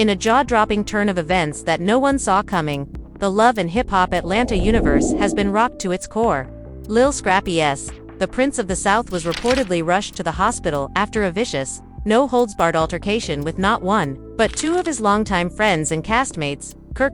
In a jaw-dropping turn of events that no one saw coming, the Love and Hip Hop Atlanta universe has been rocked to its core. Lil Scrappy, the Prince of the South, was reportedly rushed to the hospital after a vicious, no-holds-barred altercation with not one, but two of his longtime friends and castmates, Kirk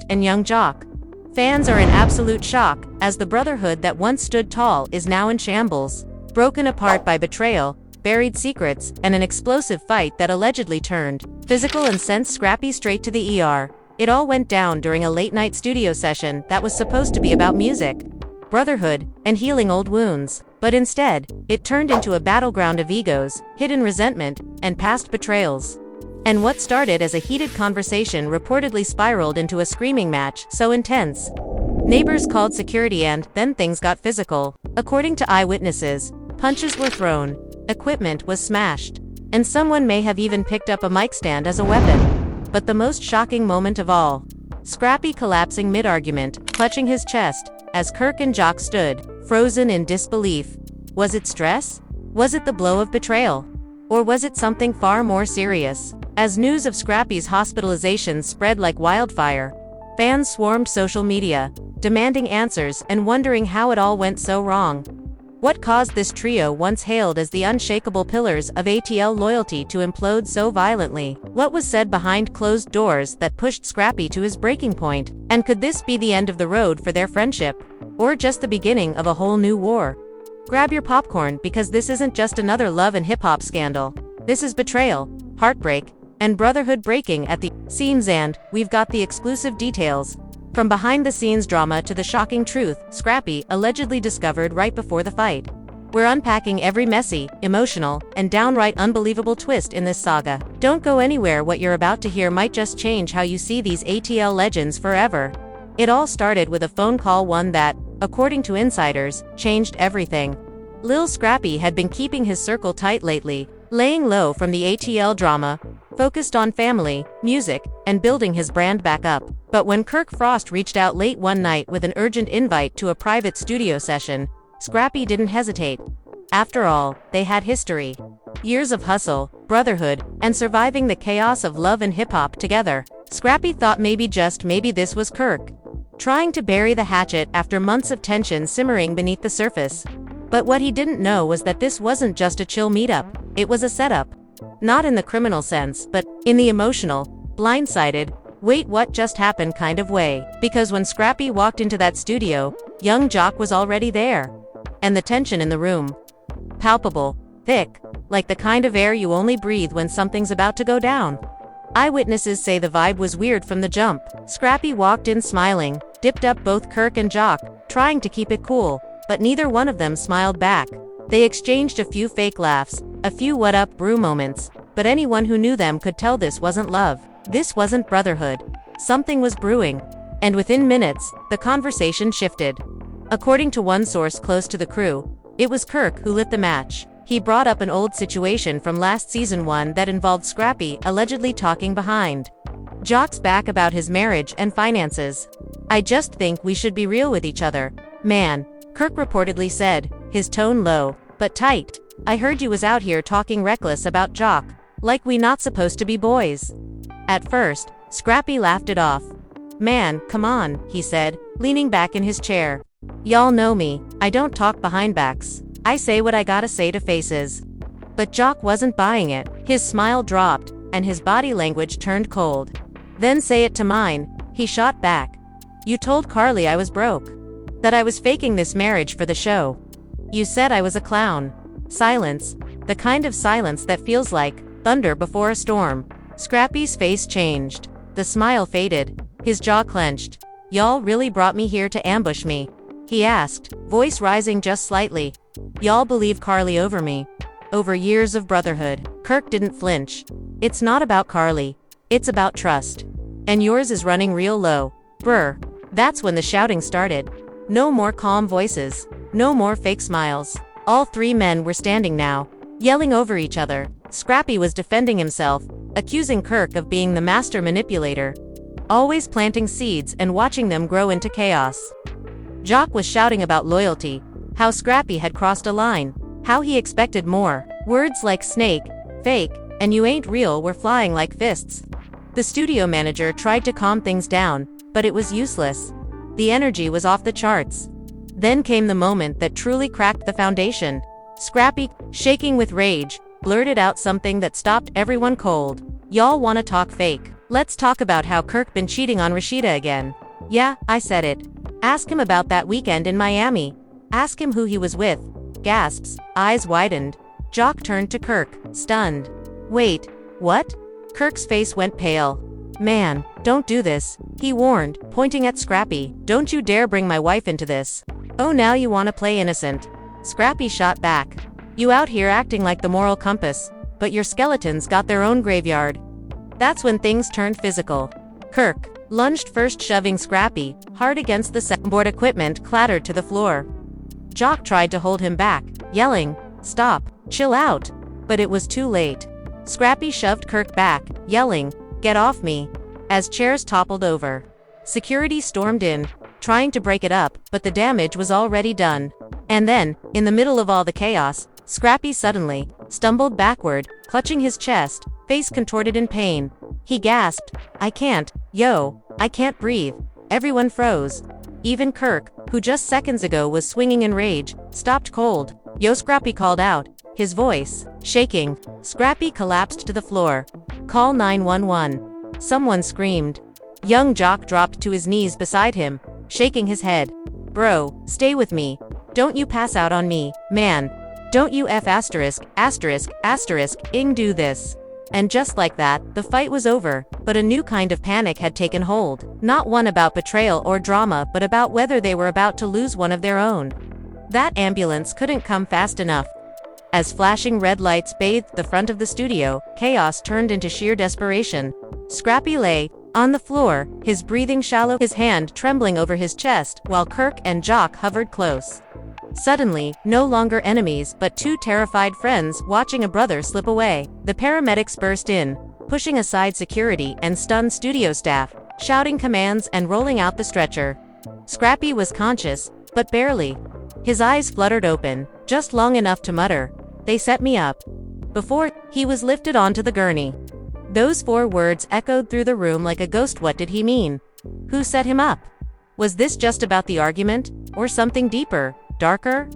and young Jock. Fans are in absolute shock, as the brotherhood that once stood tall is now in shambles, broken apart by betrayal, buried secrets, and an explosive fight that allegedly turned physical and sent Scrappy straight to the ER. It all went down during a late-night studio session that was supposed to be about music, brotherhood, and healing old wounds, but instead, it turned into a battleground of egos, hidden resentment, and past betrayals. And what started as a heated conversation reportedly spiraled into a screaming match so intense. Neighbors called security and then things got physical. According to eyewitnesses, punches were thrown, equipment was smashed, and someone may have even picked up a mic stand as a weapon. But the most shocking moment of all, Scrappy collapsing mid-argument, clutching his chest, as Kirk and Jock stood, frozen in disbelief. Was it stress? Was it the blow of betrayal? Or was it something far more serious? As news of Scrappy's hospitalization spread like wildfire, fans swarmed social media, demanding answers and wondering how it all went so wrong. What caused this trio, once hailed as the unshakable pillars of ATL loyalty, to implode so violently? What was said behind closed doors that pushed Scrappy to his breaking point? And could this be the end of the road for their friendship? Or just the beginning of a whole new war? Grab your popcorn, because this isn't just another love and hip-hop scandal. This is betrayal, heartbreak, and brotherhood breaking at the seams, and we've got the exclusive details. From behind-the-scenes drama to the shocking truth Scrappy allegedly discovered right before the fight. We're unpacking every messy, emotional, and downright unbelievable twist in this saga. Don't go anywhere. What you're about to hear might just change how you see these ATL legends forever. It all started with a phone call, one that, according to insiders, changed everything. Lil Scrappy had been keeping his circle tight lately, laying low from the ATL drama, focused on family, music, and building his brand back up. But when Kirk reached out late one night with an urgent invite to a private studio session, Scrappy didn't hesitate. After all, they had history. Years of hustle, brotherhood, and surviving the chaos of love and hip-hop together. Scrappy thought maybe, just maybe, this was Kirk trying to bury the hatchet after months of tension simmering beneath the surface. But what he didn't know was that this wasn't just a chill meetup, it was a setup. Not in the criminal sense, but in the emotional, blindsided, wait what just happened kind of way. Because when Scrappy walked into that studio, young Jock was already there. And the tension in the room, palpable, thick, like the kind of air you only breathe when something's about to go down. Eyewitnesses say the vibe was weird from the jump. Scrappy walked in smiling, dipped up both Kirk and Jock, trying to keep it cool, but neither one of them smiled back. They exchanged a few fake laughs, a few what up brew moments, but anyone who knew them could tell this wasn't love. This wasn't brotherhood. Something was brewing. And within minutes, the conversation shifted. According to one source close to the crew, it was Kirk who lit the match. He brought up an old situation from last season one that involved Scrappy allegedly talking behind Jock's back about his marriage and finances. "I just think we should be real with each other, man," Kirk reportedly said, his tone low, but tight. "I heard you was out here talking reckless about Jock, like we not supposed to be boys." At first, Scrappy laughed it off. "Man, come on," he said, leaning back in his chair. "Y'all know me, I don't talk behind backs. I say what I gotta say to faces." But Jock wasn't buying it. His smile dropped, and his body language turned cold. "Then say it to mine," he shot back. "You told Carly I was broke. That I was faking this marriage for the show. You said I was a clown." Silence. The kind of silence that feels like thunder before a storm. Scrappy's face changed. The smile faded. His jaw clenched. "Y'all really brought me here to ambush me?" he asked, voice rising just slightly. "Y'all believe Carly over me? Over years of brotherhood?" Kirk didn't flinch. "It's not about Carly. It's about trust. And yours is running real low, brr." That's when the shouting started. No more calm voices. No more fake smiles. All three men were standing now, yelling over each other. Scrappy was defending himself, accusing Kirk of being the master manipulator, always planting seeds and watching them grow into chaos. Jock was shouting about loyalty, how Scrappy had crossed a line, how he expected more. Words like snake, fake, and you ain't real were flying like fists. The studio manager tried to calm things down, but it was useless. The energy was off the charts. Then came the moment that truly cracked the foundation. Scrappy, shaking with rage, blurted out something that stopped everyone cold. "Y'all wanna talk fake? Let's talk about how Kirk been cheating on Rashida again." "Yeah, I said it. Ask him about that weekend in Miami. Ask him who he was with." Gasps, eyes widened. Jock turned to Kirk, stunned. "Wait, what?" Kirk's face went pale. "Man, don't do this," he warned, pointing at Scrappy. "Don't you dare bring my wife into this." "Oh, now you wanna play innocent?" Scrappy shot back. "You out here acting like the moral compass, but your skeletons got their own graveyard." That's when things turned physical. Kirk lunged first, shoving Scrappy hard against the soundboard. Equipment clattered to the floor. Jock tried to hold him back, yelling, "Stop, chill out." But it was too late. Scrappy shoved Kirk back, yelling, "Get off me," as chairs toppled over. Security stormed in, trying to break it up, but the damage was already done. And then, in the middle of all the chaos, Scrappy suddenly stumbled backward, clutching his chest, face contorted in pain. He gasped, I can't breathe." Everyone froze. Even Kirk, who just seconds ago was swinging in rage, stopped cold. "Yo," Scrappy called out, his voice shaking. Scrappy collapsed to the floor. "Call 911. Someone screamed. Young Jock dropped to his knees beside him, shaking his head. "Bro, stay with me. Don't you pass out on me, man. Don't you ing do this." And just like that, the fight was over, but a new kind of panic had taken hold. Not one about betrayal or drama, but about whether they were about to lose one of their own. That ambulance couldn't come fast enough. As flashing red lights bathed the front of the studio, chaos turned into sheer desperation. Scrappy lay on the floor, his breathing shallow, his hand trembling over his chest, while Kirk and Jock hovered close. Suddenly, no longer enemies but two terrified friends watching a brother slip away. The paramedics burst in, pushing aside security and stunned studio staff, shouting commands and rolling out the stretcher. Scrappy was conscious, but barely. His eyes fluttered open, just long enough to mutter, "They set me up," before he was lifted onto the gurney. Those 4 words echoed through the room like a ghost. What did he mean? Who set him up? Was this just about the argument, or something deeper, darker?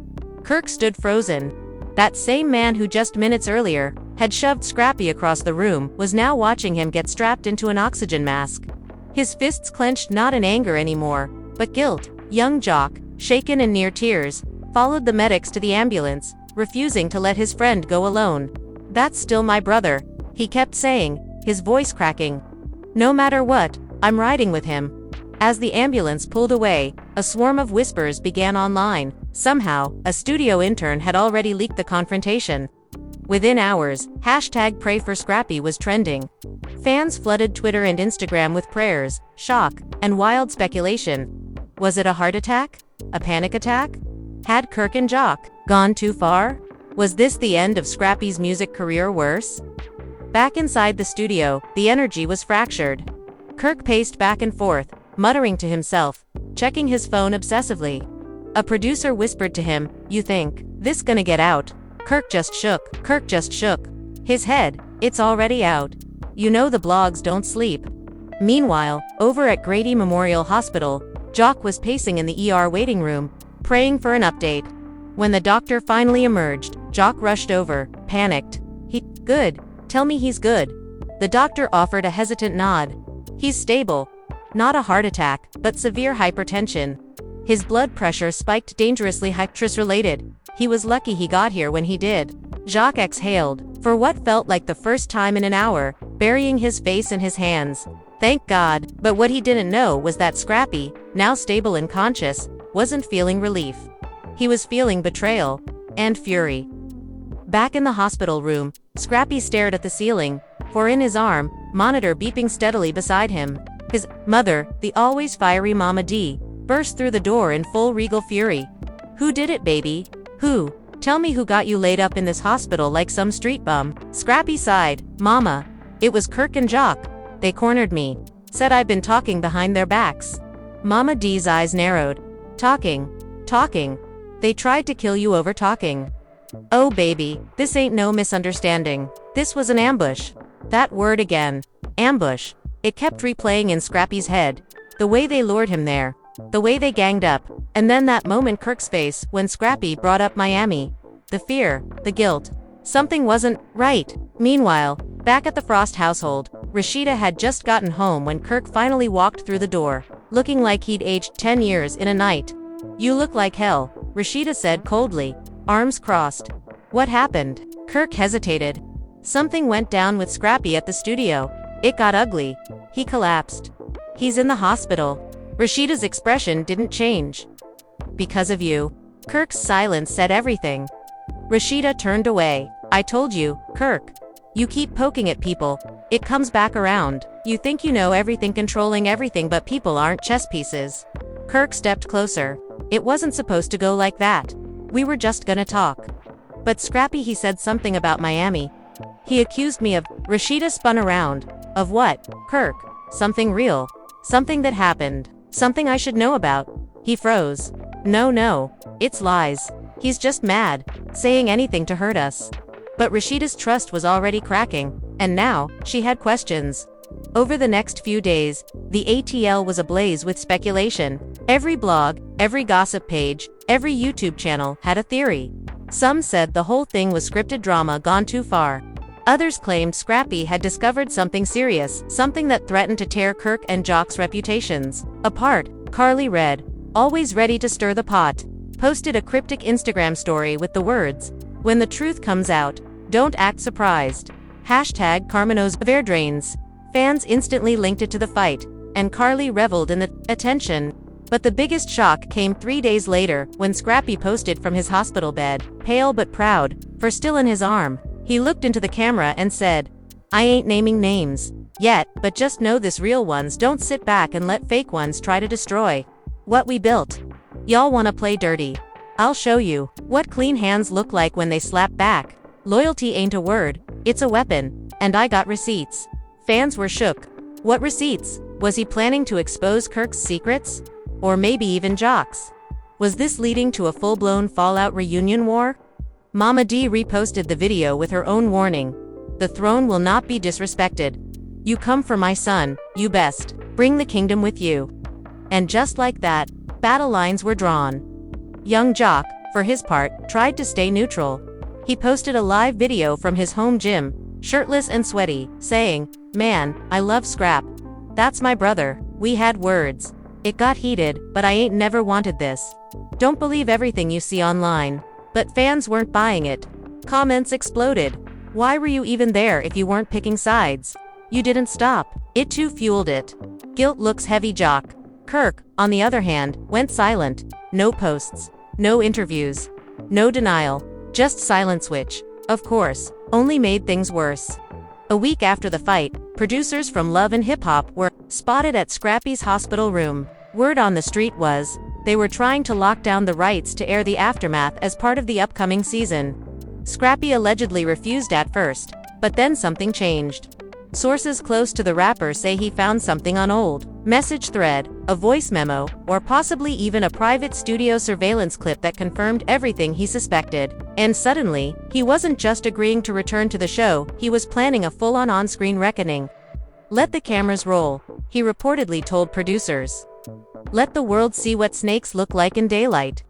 Kirk stood frozen. That same man who just minutes earlier had shoved Scrappy across the room was now watching him get strapped into an oxygen mask. His fists clenched not in anger anymore, but guilt. Young Jock, shaken and near tears, followed the medics to the ambulance, refusing to let his friend go alone. "That's still my brother," he kept saying, his voice cracking. "No matter what, I'm riding with him." As the ambulance pulled away, a swarm of whispers began online. Somehow, a studio intern had already leaked the confrontation. Within hours, #PrayForScrappy was trending. Fans flooded Twitter and Instagram with prayers, shock, and wild speculation. Was it a heart attack? A panic attack? Had Kirk and Jock gone too far? Was this the end of Scrappy's music career? Worse? Back inside the studio, the energy was fractured. Kirk paced back and forth, muttering to himself, checking his phone obsessively. A producer whispered to him, "You think this gonna get out?" Kirk just shook. His head, "It's already out. You know the blogs don't sleep." Meanwhile, over at Grady Memorial Hospital, Jock was pacing in the ER waiting room, praying for an update. When the doctor finally emerged, Jock rushed over, panicked. Good. Tell me he's good." The doctor offered a hesitant nod. "He's stable. Not a heart attack, but severe hypertension. His blood pressure spiked dangerously, hypertension-related. He was lucky he got here when he did." Jock exhaled, for what felt like the first time in an hour, burying his face in his hands. Thank God. But what he didn't know was that Scrappy, now stable and conscious, wasn't feeling relief. He was feeling betrayal and fury. Back in the hospital room, Scrappy stared at the ceiling, for in his arm, monitor beeping steadily beside him. His mother, the always fiery Mama D, burst through the door in full regal fury. "Who did it, baby? Who? Tell me who got you laid up in this hospital like some street bum." Scrappy sighed. "Mama, it was Kirk and Jock. They cornered me. Said I've been talking behind their backs." Mama D's eyes narrowed. Talking. They tried to kill you over talking." "Oh baby, this ain't no misunderstanding. This was an ambush." That word again. Ambush. It kept replaying in Scrappy's head. The way they lured him there. The way they ganged up. And then that moment Kirk's face when Scrappy brought up Miami. The fear, the guilt. Something wasn't right. Meanwhile, back at the Frost household, Rashida had just gotten home when Kirk finally walked through the door, looking like he'd aged 10 years in a night. "You look like hell," Rashida said coldly, arms crossed. "What happened?" Kirk hesitated. "Something went down with Scrappy at the studio. It got ugly. He collapsed. He's in the hospital." Rashida's expression didn't change. "Because of you." Kirk's silence said everything. Rashida turned away. "I told you, Kirk. You keep poking at people. It comes back around. You think you know everything, controlling everything, but people aren't chess pieces." Kirk stepped closer. "It wasn't supposed to go like that. We were just gonna talk." "But Scrappy, he said something about Miami. He accused me of..." Rashida spun around. "Of what, Kirk? Something real? Something that happened? Something I should know about?" He froze. No, it's lies. He's just mad, saying anything to hurt us." But Rashida's trust was already cracking, and now, she had questions. Over the next few days, the ATL was ablaze with speculation. Every blog, every gossip page, every YouTube channel had a theory. Some said the whole thing was scripted drama gone too far. Others claimed Scrappy had discovered something serious, something that threatened to tear Kirk and Jock's reputations apart. Carly Red, always ready to stir the pot, posted a cryptic Instagram story with the words, "When the truth comes out, don't act surprised." #Carmenos of air drains. Fans instantly linked it to the fight, and Carly reveled in the attention. But the biggest shock came 3 days later, when Scrappy posted from his hospital bed, pale but proud, for still in his arm. He looked into the camera and said, "I ain't naming names yet, but just know this: real ones don't sit back and let fake ones try to destroy what we built. Y'all wanna play dirty? I'll show you what clean hands look like when they slap back. Loyalty ain't a word, it's a weapon, and I got receipts." Fans were shook. What receipts? Was he planning to expose Kirk's secrets? Or maybe even Jock's? Was this leading to a full-blown Fallout reunion war? Mama D reposted the video with her own warning. "The throne will not be disrespected. You come for my son, you best bring the kingdom with you." And just like that, battle lines were drawn. Young Jock, for his part, tried to stay neutral. He posted a live video from his home gym, shirtless and sweaty, saying, "Man, I love Scrap. That's my brother. We had words. It got heated, but I ain't never wanted this. Don't believe everything you see online." But fans weren't buying it. Comments exploded. "Why were you even there if you weren't picking sides? You didn't stop." It too fueled it. "Guilt looks heavy, Jock." Kirk, on the other hand, went silent. No posts. No interviews. No denial. Just silence, which, of course, only made things worse. A week after the fight, producers from Love and Hip Hop were spotted at Scrappy's hospital room. Word on the street was, they were trying to lock down the rights to air the aftermath as part of the upcoming season. Scrappy allegedly refused at first, but then something changed. Sources close to the rapper say he found something on old message thread, a voice memo, or possibly even a private studio surveillance clip that confirmed everything he suspected. And suddenly, he wasn't just agreeing to return to the show, he was planning a full-on on-screen reckoning. "Let the cameras roll," he reportedly told producers. "Let the world see what snakes look like in daylight."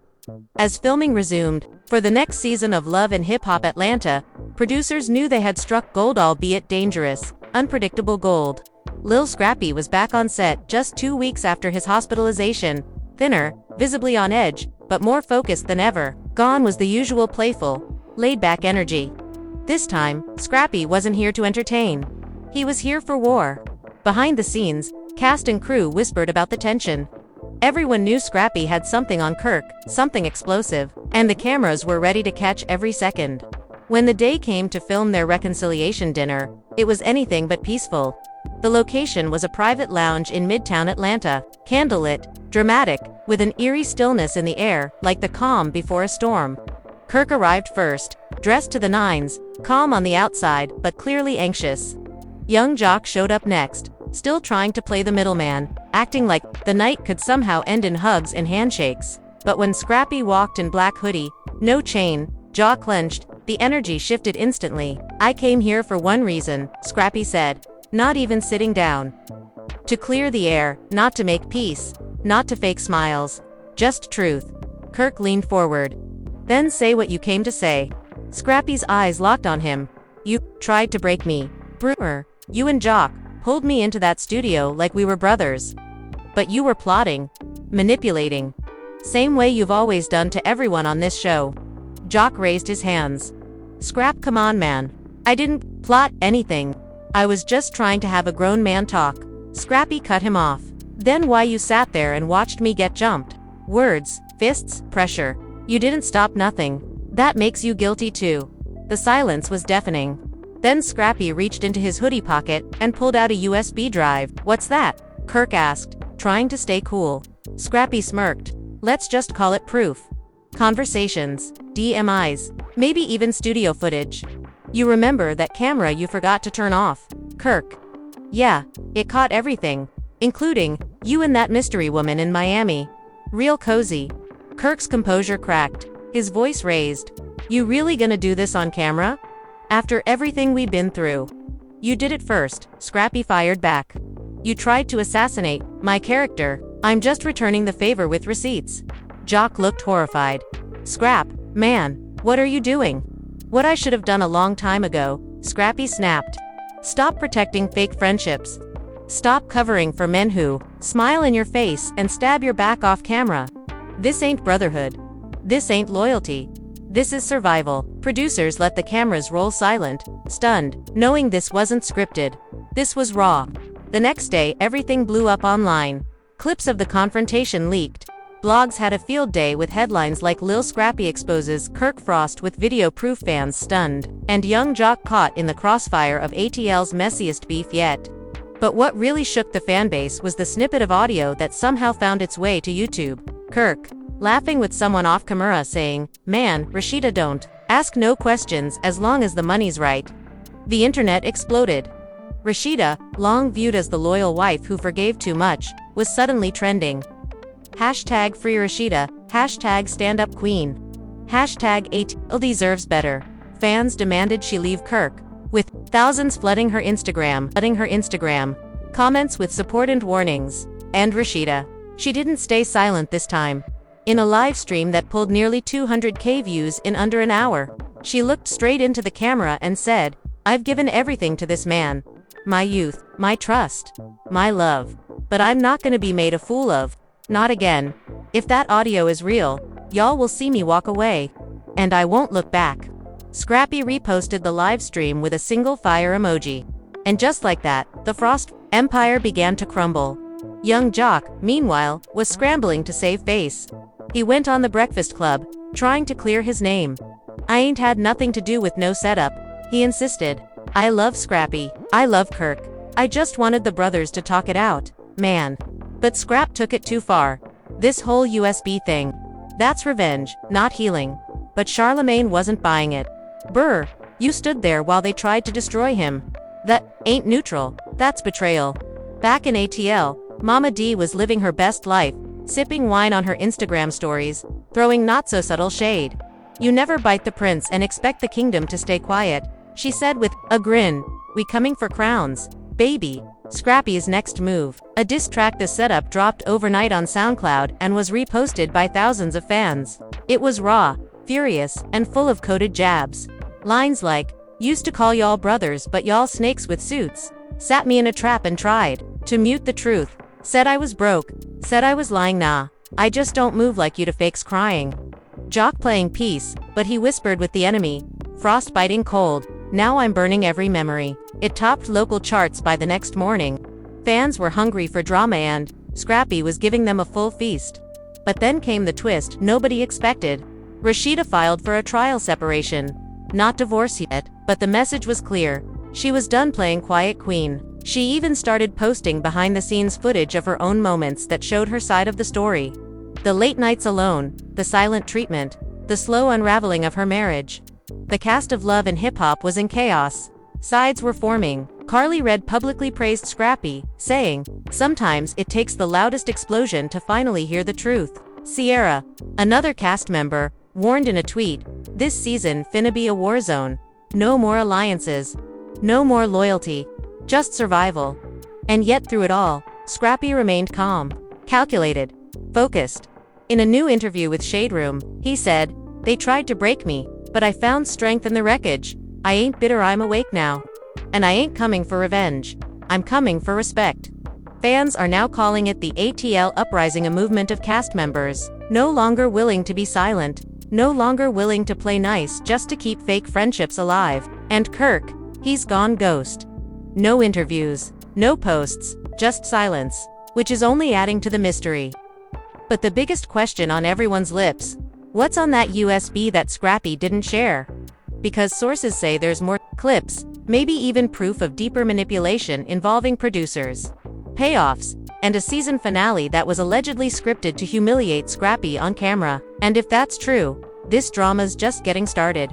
As filming resumed, for the next season of Love and Hip Hop Atlanta, producers knew they had struck gold, albeit dangerous, unpredictable gold. Lil Scrappy was back on set just 2 weeks after his hospitalization, thinner, visibly on edge, but more focused than ever. Gone was the usual playful, laid-back energy. This time, Scrappy wasn't here to entertain. He was here for war. Behind the scenes, cast and crew whispered about the tension. Everyone knew Scrappy had something on Kirk, something explosive, and the cameras were ready to catch every second. When the day came to film their reconciliation dinner, it was anything but peaceful. The location was a private lounge in Midtown Atlanta, candlelit, dramatic, with an eerie stillness in the air, like the calm before a storm. Kirk arrived first, dressed to the nines, calm on the outside, but clearly anxious. Young Jock showed up next, still trying to play the middleman, acting like the night could somehow end in hugs and handshakes. But when Scrappy walked in black hoodie, no chain, jaw clenched, the energy shifted instantly. "I came here for one reason," Scrappy said. "Not even sitting down. To clear the air, not to make peace, not to fake smiles. Just truth. Kirk leaned forward. Then say what you came to say. Scrappy's eyes locked on him. You tried to break me. Brewer, you and Jock pulled me into that studio like we were brothers. But you were plotting. Manipulating. Same way you've always done to everyone on this show. Jock raised his hands. Scrap, come on, man. I didn't plot anything. I was just trying to have a grown man talk. Scrappy cut him off. Then why you sat there and watched me get jumped? Words, fists, pressure. You didn't stop nothing. That makes you guilty too. The silence was deafening. Then Scrappy reached into his hoodie pocket and pulled out a USB drive. What's that? Kirk asked, trying to stay cool. Scrappy smirked. Let's just call it proof. Conversations, DMIs, maybe even studio footage. You remember that camera you forgot to turn off? Kirk. Yeah, it caught everything, including you and that mystery woman in Miami. Real cozy. Kirk's composure cracked, his voice raised. You really gonna do this on camera? After everything we've been through? You did it first, Scrappy fired back. You tried to assassinate my character. I'm just returning the favor with receipts. Jock looked horrified. Scrap, man, what are you doing? What I should have done a long time ago, Scrappy snapped. Stop protecting fake friendships. Stop covering for men who smile in your face and stab your back off camera. This ain't brotherhood. This ain't loyalty. This is survival. Producers let the cameras roll silent, stunned, knowing this wasn't scripted. This was raw. The next day, everything blew up online. Clips of the confrontation leaked. Blogs had a field day with headlines like Lil Scrappy exposes Kirk Frost with video proof, fans stunned, and young Jock caught in the crossfire of ATL's messiest beef yet. But what really shook the fanbase was the snippet of audio that somehow found its way to YouTube. Kirk, laughing with someone off camera saying, "Man, Rashida, don't ask no questions as long as the money's right." The internet exploded. Rashida, long viewed as the loyal wife who forgave too much, was suddenly trending. Hashtag free Rashida, hashtag stand up queen. Hashtag ATL deserves better. Fans demanded she leave Kirk, with thousands flooding her Instagram. Comments with support and warnings. And Rashida. She didn't stay silent this time. In a live stream that pulled nearly 200K views in under an hour, she looked straight into the camera and said, "I've given everything to this man. My youth, my trust, my love. But I'm not gonna be made a fool of. Not again. If that audio is real, y'all will see me walk away. And I won't look back." Scrappy reposted the live stream with a single fire emoji. And just like that, the Frost empire began to crumble. Young Jock, meanwhile, was scrambling to save face. He went on The Breakfast Club, trying to clear his name. "I ain't had nothing to do with no setup," he insisted. "I love Scrappy. I love Kirk. I just wanted the brothers to talk it out, man." But Scrap took it too far. This whole USB thing. That's revenge, not healing. But Charlemagne wasn't buying it. "Brr, you stood there while they tried to destroy him. That ain't neutral, that's betrayal." Back in ATL, Mama D was living her best life, sipping wine on her Instagram stories, throwing not-so-subtle shade. "You never bite the prince and expect the kingdom to stay quiet," she said with a grin. "We coming for crowns, baby." Scrappy's next move, a diss track. The setup dropped overnight on SoundCloud and was reposted by thousands of fans. It was raw, furious, and full of coded jabs. Lines like, "Used to call y'all brothers but y'all snakes with suits. Sat me in a trap and tried to mute the truth. Said I was broke. Said I was lying, nah. I just don't move like you to fakes crying." Jock playing peace, but he whispered with the enemy. "Frost biting cold. Now I'm burning every memory." It topped local charts by the next morning. Fans were hungry for drama and Scrappy was giving them a full feast. But then came the twist nobody expected. Rashida filed for a trial separation. Not divorce yet, but the message was clear. She was done playing quiet queen. She even started posting behind-the-scenes footage of her own moments that showed her side of the story. The late nights alone, the silent treatment, the slow unraveling of her marriage. The cast of Love and Hip Hop was in chaos. Sides were forming. Carly Red publicly praised Scrappy, saying, "Sometimes it takes the loudest explosion to finally hear the truth." Sierra, another cast member, warned in a tweet, "This season finna be a war zone. No more alliances. No more loyalty. Just survival." And yet through it all, Scrappy remained calm, calculated, focused. In a new interview with Shade Room, he said, "They tried to break me, but I found strength in the wreckage. I ain't bitter, I'm awake now. And I ain't coming for revenge. I'm coming for respect." Fans are now calling it the ATL uprising, a movement of cast members, no longer willing to be silent, no longer willing to play nice just to keep fake friendships alive. And Kirk, he's gone ghost. No interviews, no posts, just silence, which is only adding to the mystery. But the biggest question on everyone's lips, what's on that USB that Scrappy didn't share? Because sources say there's more clips, maybe even proof of deeper manipulation involving producers, payoffs, and a season finale that was allegedly scripted to humiliate Scrappy on camera. And if that's true, this drama's just getting started.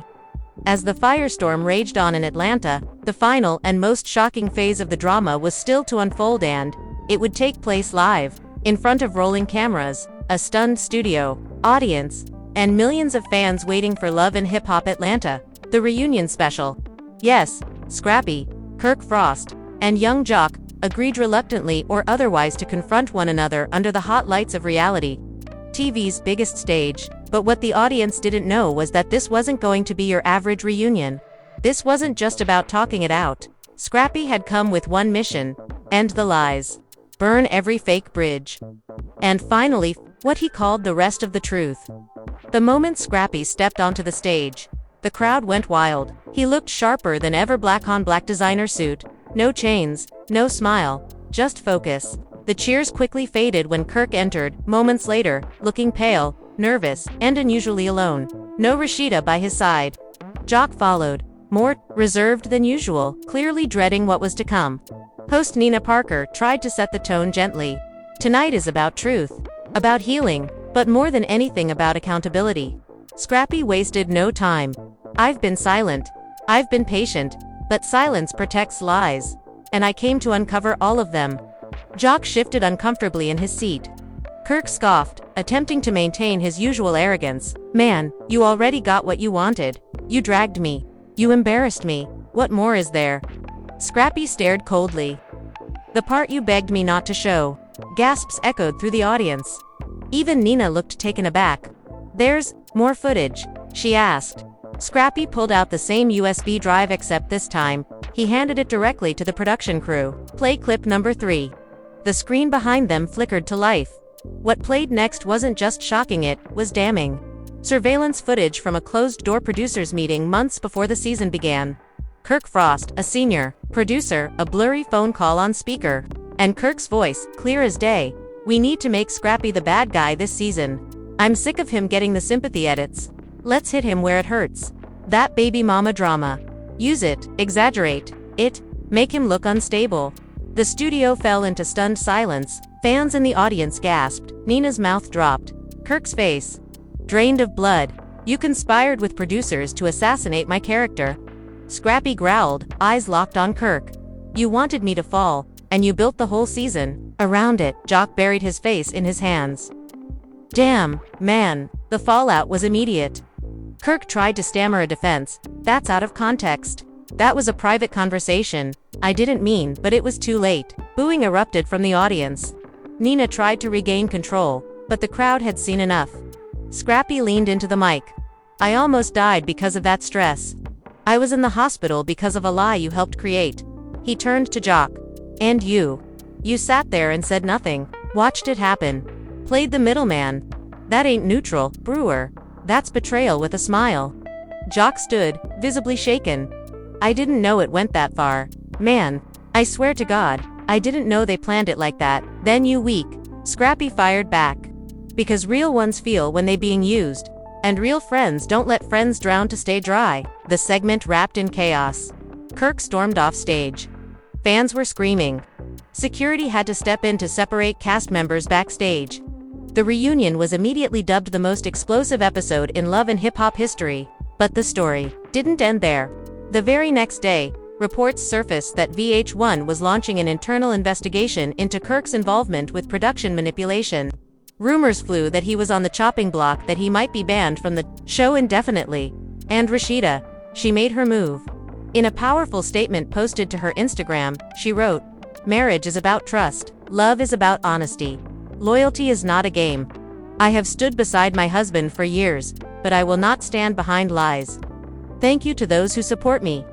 As the firestorm raged on in Atlanta, the final and most shocking phase of the drama was still to unfold, and it would take place live, in front of rolling cameras, a stunned studio, audience, and millions of fans waiting for Love and Hip Hop Atlanta, the reunion special. Yes, Scrappy, Kirk Frost, and young Jock agreed reluctantly or otherwise to confront one another under the hot lights of reality TV's biggest stage. But what the audience didn't know was that this wasn't going to be your average reunion. This wasn't just about talking it out. Scrappy had come with one mission: end the lies, burn every fake bridge, and finally, what he called the rest of the truth. The moment Scrappy stepped onto the stage, the crowd went wild. He looked sharper than ever, black on black designer suit, no chains, no smile, just focus. The cheers quickly faded when Kirk entered, moments later, looking pale, nervous, and unusually alone. No Rashida by his side. Jock followed, more reserved than usual, clearly dreading what was to come. Host Nina Parker tried to set the tone gently. Tonight is about truth, about healing, but more than anything about accountability. Scrappy wasted no time. "I've been silent. I've been patient, but silence protects lies. And I came to uncover all of them." Jock shifted uncomfortably in his seat. Kirk scoffed, attempting to maintain his usual arrogance. "Man, you already got what you wanted. You dragged me. You embarrassed me. What more is there?" Scrappy stared coldly. "The part you begged me not to show." Gasps echoed through the audience. Even Nina looked taken aback. "There's more footage?" she asked. Scrappy pulled out the same USB drive, except this time, he handed it directly to the production crew. "Play clip number 3. The screen behind them flickered to life. What played next wasn't just shocking, it was damning. Surveillance footage from a closed-door producers meeting months before the season began. Kirk Frost, a senior producer, a blurry phone call on speaker, and Kirk's voice, clear as day. "We need to make Scrappy the bad guy this season. I'm sick of him getting the sympathy edits. Let's hit him where it hurts. That baby mama drama. Use it, exaggerate it, make him look unstable." The studio fell into stunned silence. Fans in the audience gasped. Nina's mouth dropped. Kirk's face drained of blood. "You conspired with producers to assassinate my character." Scrappy growled, eyes locked on Kirk. "You wanted me to fall, and you built the whole season around it." Jock buried his face in his hands. "Damn, man, the fallout was immediate." Kirk tried to stammer a defense. "That's out of context. That was a private conversation. I didn't mean," but it was too late. Booing erupted from the audience. Nina tried to regain control, but the crowd had seen enough. Scrappy leaned into the mic. "I almost died because of that stress. I was in the hospital because of a lie you helped create." He turned to Jock. "And you? You sat there and said nothing. Watched it happen. Played the middleman. That ain't neutral, Brewer. That's betrayal with a smile." Jock stood, visibly shaken. "I didn't know it went that far. Man, I swear to God, I didn't know they planned it like that." "Then you weak." Scrappy fired back. "Because real ones feel when they being used. And real friends don't let friends drown to stay dry." The segment wrapped in chaos. Kirk stormed off stage. Fans were screaming. Security had to step in to separate cast members backstage. The reunion was immediately dubbed the most explosive episode in Love and Hip Hop history. But the story didn't end there. The very next day, reports surfaced that VH1 was launching an internal investigation into Kirk's involvement with production manipulation. Rumors flew that he was on the chopping block, that he might be banned from the show indefinitely. And Rashida, she made her move. In a powerful statement posted to her Instagram, she wrote, "Marriage is about trust. Love is about honesty. Loyalty is not a game. I have stood beside my husband for years, but I will not stand behind lies. Thank you to those who support me.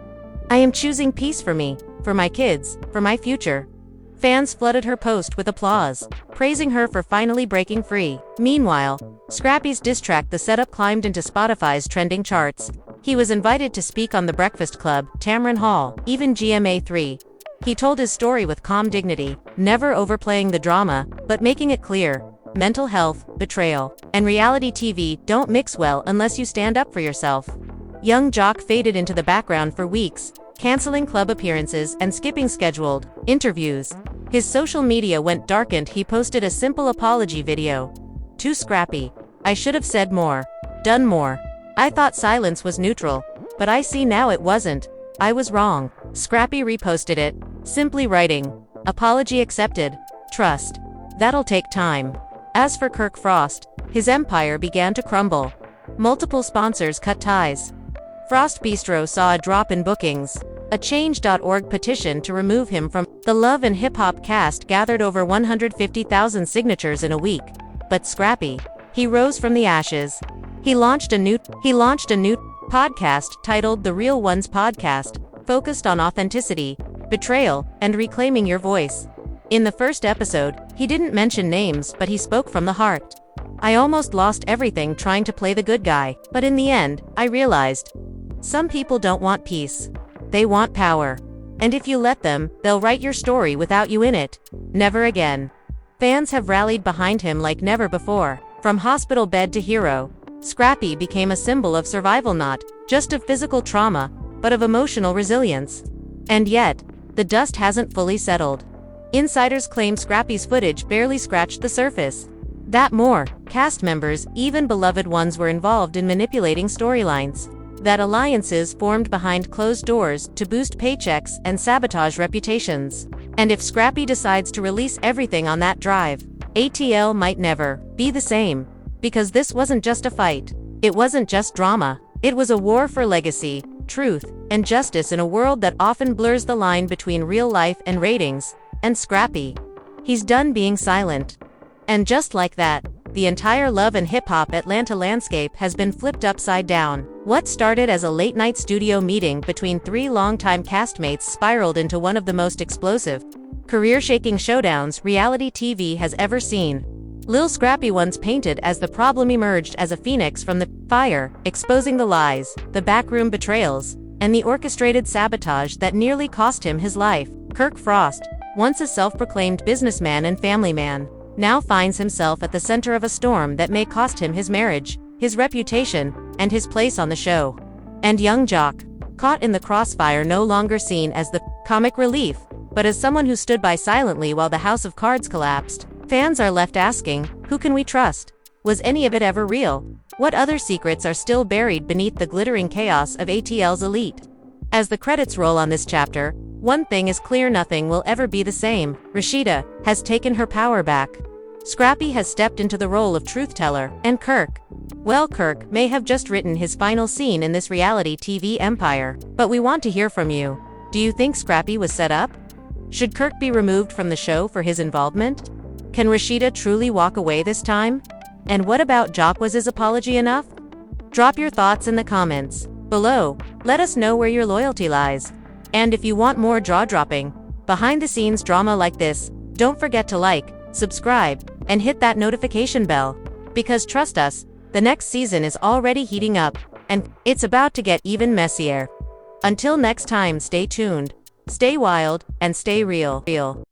I am choosing peace for me, for my kids, for my future. Fans flooded her post with applause, praising her for finally breaking free. Meanwhile, Scrappy's diss track The Setup climbed into Spotify's trending charts. He was invited to speak on The Breakfast Club, Tamron Hall, even GMA3. He told his story with calm dignity, never overplaying the drama, but making it clear. Mental health, betrayal, and reality TV don't mix well unless you stand up for yourself. Young Jock faded into the background for weeks, canceling club appearances and skipping scheduled interviews. His social media went dark and he posted a simple apology video. To Scrappy, I should have said more, done more. I thought silence was neutral, but I see now it wasn't. I was wrong. Scrappy reposted it, simply writing, apology accepted, trust. That'll take time. As for Kirk Frost, his empire began to crumble. Multiple sponsors cut ties. Frost Bistro saw a drop in bookings. A Change.org petition to remove him from the Love and Hip Hop cast gathered over 150,000 signatures in a week. But Scrappy, he rose from the ashes. He launched a new podcast titled The Real Ones Podcast, focused on authenticity, betrayal, and reclaiming your voice. In the first episode, he didn't mention names, but he spoke from the heart. I almost lost everything trying to play the good guy, but in the end, I realized. Some people don't want peace. They want power. And if you let them, they'll write your story without you in it. Never again. Fans have rallied behind him like never before. From hospital bed to hero, Scrappy became a symbol of survival, not just of physical trauma, but of emotional resilience. And yet, the dust hasn't fully settled. Insiders claim Scrappy's footage barely scratched the surface. That more, cast members, even beloved ones, were involved in manipulating storylines. That alliances formed behind closed doors to boost paychecks and sabotage reputations. And if Scrappy decides to release everything on that drive, ATL might never be the same. Because this wasn't just a fight. It wasn't just drama. It was a war for legacy, truth, and justice in a world that often blurs the line between real life and ratings. And Scrappy, he's done being silent. And just like that, the entire Love and Hip Hop Atlanta landscape has been flipped upside down. What started as a late-night studio meeting between three longtime castmates spiraled into one of the most explosive, career-shaking showdowns reality TV has ever seen. Lil Scrappy, once painted as the problem, emerged as a phoenix from the fire, exposing the lies, the backroom betrayals, and the orchestrated sabotage that nearly cost him his life. Kirk Frost, once a self-proclaimed businessman and family man, now finds himself at the center of a storm that may cost him his marriage, his reputation, and his place on the show. And young Jock, caught in the crossfire, no longer seen as the comic relief, but as someone who stood by silently while the house of cards collapsed. Fans are left asking, who can we trust? Was any of it ever real? What other secrets are still buried beneath the glittering chaos of ATL's elite? As the credits roll on this chapter, one thing is clear: nothing will ever be the same. Rashida has taken her power back. Scrappy has stepped into the role of truth-teller, and Kirk, well, Kirk may have just written his final scene in this reality TV empire. But we want to hear from you. Do you think Scrappy was set up? Should Kirk be removed from the show for his involvement? Can Rashida truly walk away this time? And what about Jock? Was his apology enough? Drop your thoughts in the comments below. Let us know where your loyalty lies. And if you want more jaw-dropping, behind-the-scenes drama like this, don't forget to like, subscribe, and hit that notification bell. Because trust us, the next season is already heating up, and it's about to get even messier. Until next time, stay tuned, stay wild, and stay real.